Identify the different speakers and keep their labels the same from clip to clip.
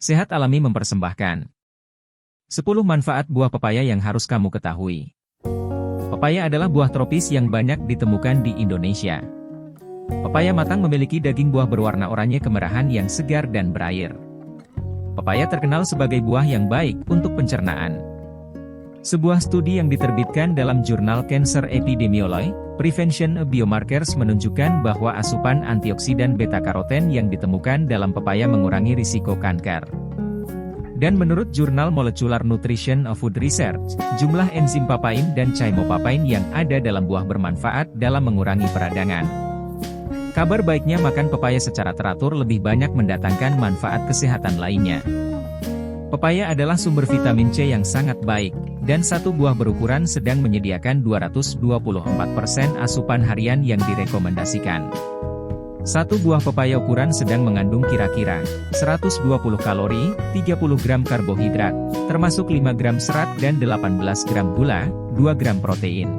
Speaker 1: Sehat Alami mempersembahkan 10 manfaat buah pepaya yang harus kamu ketahui. Pepaya adalah buah tropis yang banyak ditemukan di Indonesia. Pepaya matang memiliki daging buah berwarna oranye kemerahan yang segar dan berair. Pepaya terkenal sebagai buah yang baik untuk pencernaan. Sebuah studi yang diterbitkan dalam jurnal Cancer Epidemiology, Prevention Biomarkers menunjukkan bahwa asupan antioksidan beta-karoten yang ditemukan dalam pepaya mengurangi risiko kanker. Dan menurut jurnal Molecular Nutrition of Food Research, jumlah enzim papain dan chymopapine yang ada dalam buah bermanfaat dalam mengurangi peradangan. Kabar baiknya makan pepaya secara teratur lebih banyak mendatangkan manfaat kesehatan lainnya. Pepaya adalah sumber vitamin C yang sangat baik, dan satu buah berukuran sedang menyediakan 224% asupan harian yang direkomendasikan. Satu buah pepaya ukuran sedang mengandung kira-kira 120 kalori, 30 gram karbohidrat, termasuk 5 gram serat dan 18 gram gula, 2 gram protein.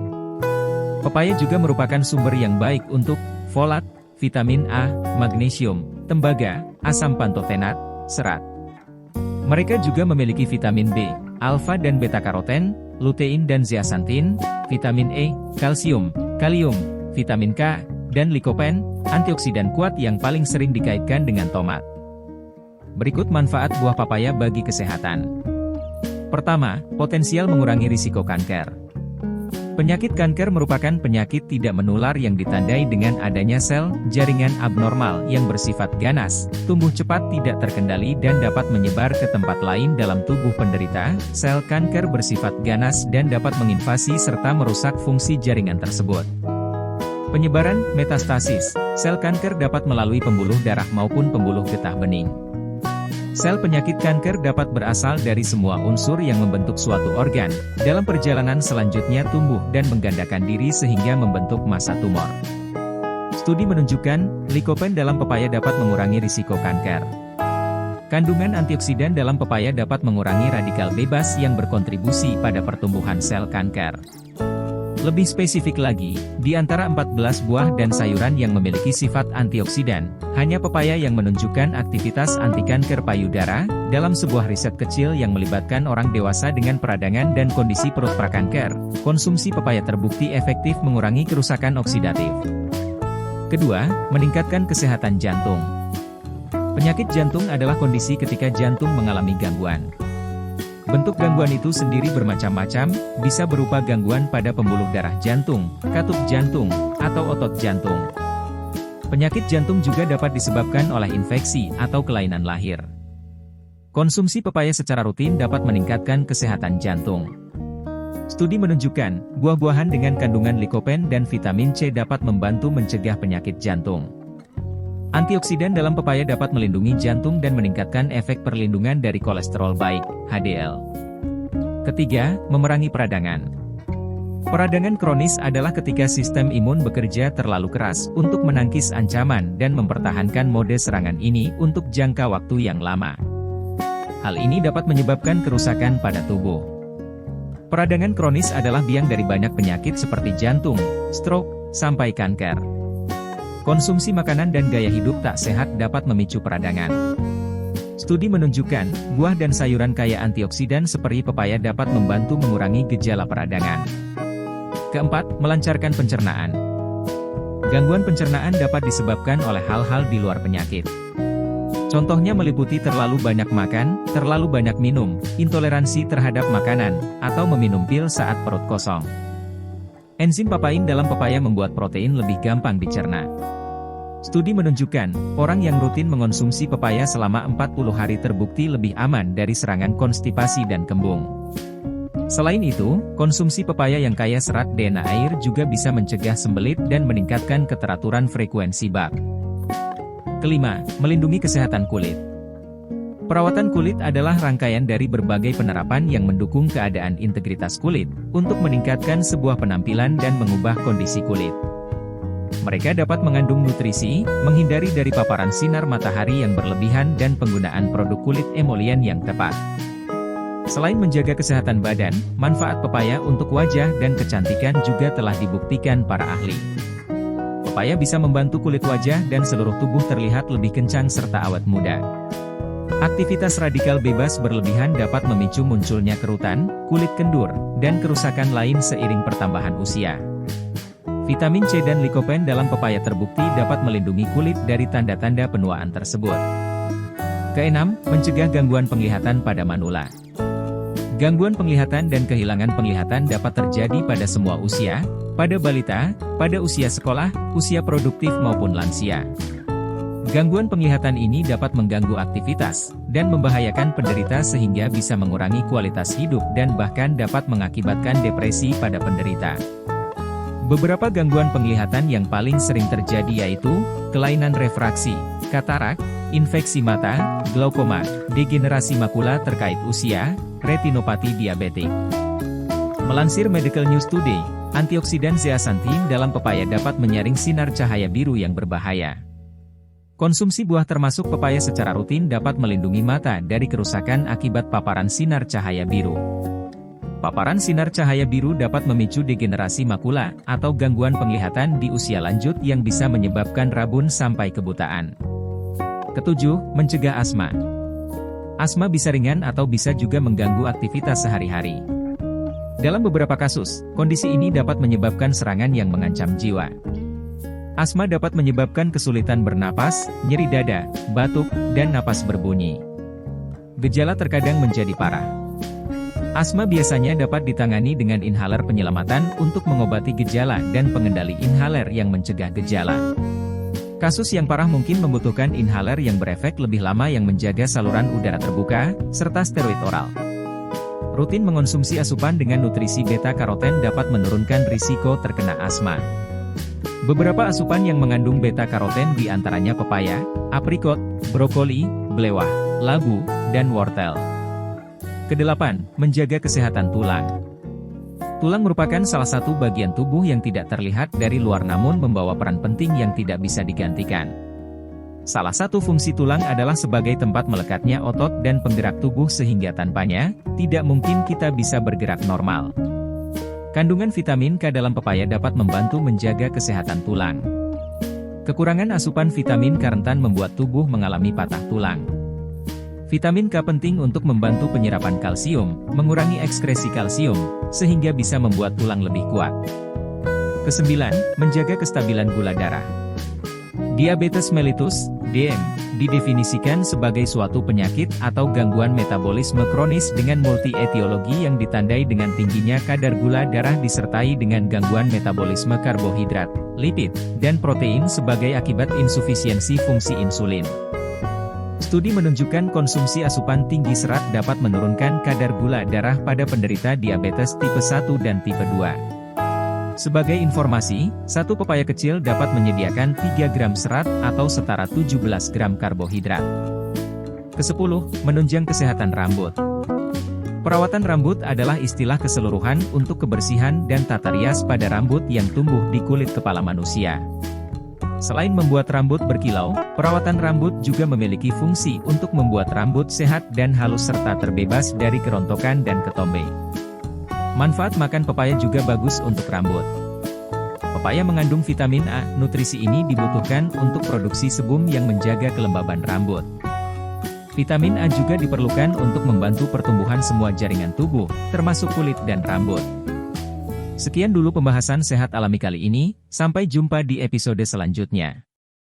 Speaker 1: Pepaya juga merupakan sumber yang baik untuk folat, vitamin A, magnesium, tembaga, asam pantotenat, serat. Mereka juga memiliki vitamin B, alfa dan beta-karoten, lutein dan zeaxanthin, vitamin E, kalsium, kalium, vitamin K, dan likopen, antioksidan kuat yang paling sering dikaitkan dengan tomat. Berikut manfaat buah papaya bagi kesehatan. Pertama, potensial mengurangi risiko kanker. Penyakit kanker merupakan penyakit tidak menular yang ditandai dengan adanya sel jaringan abnormal yang bersifat ganas, tumbuh cepat tidak terkendali dan dapat menyebar ke tempat lain dalam tubuh penderita. Sel kanker bersifat ganas dan dapat menginvasi serta merusak fungsi jaringan tersebut. Penyebaran metastasis. Sel kanker dapat melalui pembuluh darah maupun pembuluh getah bening. Sel penyakit kanker dapat berasal dari semua unsur yang membentuk suatu organ, dalam perjalanan selanjutnya tumbuh dan menggandakan diri sehingga membentuk massa tumor. Studi menunjukkan, likopen dalam pepaya dapat mengurangi risiko kanker. Kandungan antioksidan dalam pepaya dapat mengurangi radikal bebas yang berkontribusi pada pertumbuhan sel kanker. Lebih spesifik lagi, di antara 14 buah dan sayuran yang memiliki sifat antioksidan, hanya pepaya yang menunjukkan aktivitas anti-kanker payudara. Dalam sebuah riset kecil yang melibatkan orang dewasa dengan peradangan dan kondisi perut prakanker, konsumsi pepaya terbukti efektif mengurangi kerusakan oksidatif. Kedua, meningkatkan kesehatan jantung. Penyakit jantung adalah kondisi ketika jantung mengalami gangguan. Bentuk gangguan itu sendiri bermacam-macam, bisa berupa gangguan pada pembuluh darah jantung, katup jantung, atau otot jantung. Penyakit jantung juga dapat disebabkan oleh infeksi atau kelainan lahir. Konsumsi pepaya secara rutin dapat meningkatkan kesehatan jantung. Studi menunjukkan, buah-buahan dengan kandungan likopen dan vitamin C dapat membantu mencegah penyakit jantung. Antioksidan dalam pepaya dapat melindungi jantung dan meningkatkan efek perlindungan dari kolesterol baik, HDL. Ketiga, memerangi peradangan. Peradangan kronis adalah ketika sistem imun bekerja terlalu keras untuk menangkis ancaman dan mempertahankan mode serangan ini untuk jangka waktu yang lama. Hal ini dapat menyebabkan kerusakan pada tubuh. Peradangan kronis adalah biang dari banyak penyakit seperti jantung, stroke, sampai kanker. Konsumsi makanan dan gaya hidup tak sehat dapat memicu peradangan. Studi menunjukkan, buah dan sayuran kaya antioksidan seperti pepaya dapat membantu mengurangi gejala peradangan. Keempat, melancarkan pencernaan. Gangguan pencernaan dapat disebabkan oleh hal-hal di luar penyakit. Contohnya meliputi terlalu banyak makan, terlalu banyak minum, intoleransi terhadap makanan, atau meminum pil saat perut kosong. Enzim papain dalam pepaya membuat protein lebih gampang dicerna. Studi menunjukkan, orang yang rutin mengonsumsi pepaya selama 40 hari terbukti lebih aman dari serangan konstipasi dan kembung. Selain itu, konsumsi pepaya yang kaya serat DNA air juga bisa mencegah sembelit dan meningkatkan keteraturan frekuensi BAK. Kelima, melindungi kesehatan kulit. Perawatan kulit adalah rangkaian dari berbagai penerapan yang mendukung keadaan integritas kulit, untuk meningkatkan sebuah penampilan dan mengubah kondisi kulit. Mereka dapat mengandung nutrisi, menghindari dari paparan sinar matahari yang berlebihan dan penggunaan produk kulit emolian yang tepat. Selain menjaga kesehatan badan, manfaat pepaya untuk wajah dan kecantikan juga telah dibuktikan para ahli. Pepaya bisa membantu kulit wajah dan seluruh tubuh terlihat lebih kencang serta awet muda. Aktivitas radikal bebas berlebihan dapat memicu munculnya kerutan, kulit kendur, dan kerusakan lain seiring pertambahan usia. Vitamin C dan likopen dalam pepaya terbukti dapat melindungi kulit dari tanda-tanda penuaan tersebut. Keenam, mencegah gangguan penglihatan pada manula. Gangguan penglihatan dan kehilangan penglihatan dapat terjadi pada semua usia, pada balita, pada usia sekolah, usia produktif maupun lansia. Gangguan penglihatan ini dapat mengganggu aktivitas, dan membahayakan penderita sehingga bisa mengurangi kualitas hidup dan bahkan dapat mengakibatkan depresi pada penderita. Beberapa gangguan penglihatan yang paling sering terjadi yaitu, kelainan refraksi, katarak, infeksi mata, glaukoma, degenerasi makula terkait usia, retinopati diabetik. Melansir Medical News Today, antioksidan zeaxanthin dalam pepaya dapat menyaring sinar cahaya biru yang berbahaya. Konsumsi buah termasuk pepaya secara rutin dapat melindungi mata dari kerusakan akibat paparan sinar cahaya biru. Paparan sinar cahaya biru dapat memicu degenerasi makula atau gangguan penglihatan di usia lanjut yang bisa menyebabkan rabun sampai kebutaan. Ketujuh, mencegah asma. Asma bisa ringan atau bisa juga mengganggu aktivitas sehari-hari. Dalam beberapa kasus, kondisi ini dapat menyebabkan serangan yang mengancam jiwa. Asma dapat menyebabkan kesulitan bernapas, nyeri dada, batuk, dan napas berbunyi. Gejala terkadang menjadi parah. Asma biasanya dapat ditangani dengan inhaler penyelamatan untuk mengobati gejala dan pengendali inhaler yang mencegah gejala. Kasus yang parah mungkin membutuhkan inhaler yang berefek lebih lama yang menjaga saluran udara terbuka, serta steroid oral. Rutin mengonsumsi asupan dengan nutrisi beta-karoten dapat menurunkan risiko terkena asma. Beberapa asupan yang mengandung beta-karoten diantaranya pepaya, aprikot, brokoli, belewah, labu, dan wortel. Kedelapan, menjaga kesehatan tulang. Tulang merupakan salah satu bagian tubuh yang tidak terlihat dari luar namun membawa peran penting yang tidak bisa digantikan. Salah satu fungsi tulang adalah sebagai tempat melekatnya otot dan penggerak tubuh sehingga tanpanya, tidak mungkin kita bisa bergerak normal. Kandungan vitamin K dalam pepaya dapat membantu menjaga kesehatan tulang. Kekurangan asupan vitamin K rentan membuat tubuh mengalami patah tulang. Vitamin K penting untuk membantu penyerapan kalsium, mengurangi ekskresi kalsium, sehingga bisa membuat tulang lebih kuat. Kesembilan, menjaga kestabilan gula darah. Diabetes mellitus, DM, didefinisikan sebagai suatu penyakit atau gangguan metabolisme kronis dengan multi-etiologi yang ditandai dengan tingginya kadar gula darah disertai dengan gangguan metabolisme karbohidrat, lipid, dan protein sebagai akibat insufisiensi fungsi insulin. Studi menunjukkan konsumsi asupan tinggi serat dapat menurunkan kadar gula darah pada penderita diabetes tipe 1 dan tipe 2. Sebagai informasi, satu pepaya kecil dapat menyediakan 3 gram serat atau setara 17 gram karbohidrat. Kesepuluh, menunjang kesehatan rambut. Perawatan rambut adalah istilah keseluruhan untuk kebersihan dan tata rias pada rambut yang tumbuh di kulit kepala manusia. Selain membuat rambut berkilau, perawatan rambut juga memiliki fungsi untuk membuat rambut sehat dan halus serta terbebas dari kerontokan dan ketombe. Manfaat makan pepaya juga bagus untuk rambut. Pepaya mengandung vitamin A, nutrisi ini dibutuhkan untuk produksi sebum yang menjaga kelembaban rambut. Vitamin A juga diperlukan untuk membantu pertumbuhan semua jaringan tubuh, termasuk kulit dan rambut. Sekian dulu pembahasan sehat alami kali ini, sampai jumpa di episode selanjutnya.